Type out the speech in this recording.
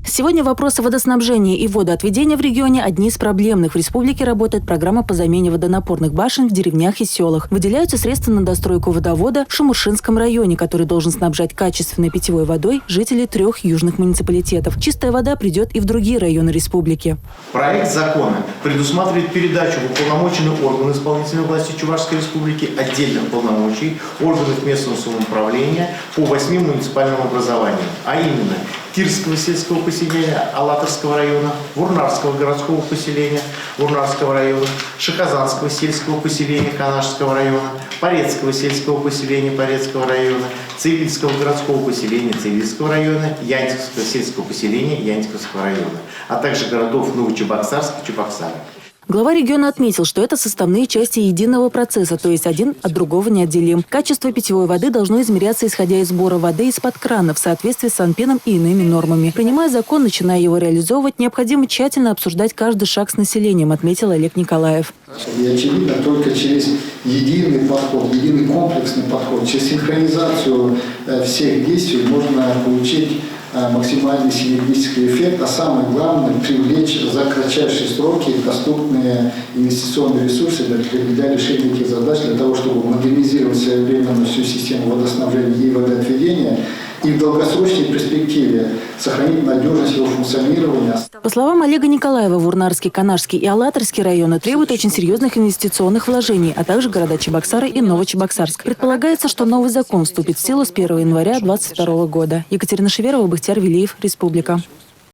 Сегодня вопросы водоснабжения и водоотведения в регионе одни из проблемных. В республике работает программа по замене водонапорных башен в деревнях и селах. Выделяются средства на достройку водовода в Шамуршинском районе, который должен снабжать качественной питьевой водой жителей 3 южных муниципалитетов. Чистая вода придет и в другие районы республики. Проект закона предусматривает передачу в уполномоченный орган исполнительной власти Чувашской республики отдельных полномочий органов местного самоуправления по 8 муниципальным образованиям, а именно Кирского сельского поселения Алатырского района, Вурнарского городского поселения Вурнарского района, Шахазанского сельского поселения Канашского района, Порецкого сельского поселения Порецкого района, Цивильского городского поселения Цивильского района, Янтьевского сельского поселения Янтьевского района, а также городов Новочебоксарск и Чебоксары. Глава региона отметил, что это составные части единого процесса, то есть один от другого неотделим. Качество питьевой воды должно измеряться, исходя из сбора воды из-под крана в соответствии с Санпином и иными нормами. Принимая закон, начиная его реализовывать, необходимо тщательно обсуждать каждый шаг с населением, отметил Олег Николаев. И очевидно, только через единый подход, единый комплексный подход, через синхронизацию всех действий можно получить максимальный синергический эффект, а самое главное – привлечь за кратчайшие сроки доступные инвестиционные ресурсы для решения этих задач, для того, чтобы модернизировать своевременно всю систему водоснабжения и водоотведения и в долгосрочной перспективе сохранить надежность его функционирования. По словам Олега Николаева, Вурнарский, Канашский и Алатырский районы требуют очень серьезных инвестиционных вложений, а также города Чебоксары и Новочебоксарск. Предполагается, что новый закон вступит в силу с 1 января 2022 года. Екатерина Шеверова, Бахтияр Велиев, Республика.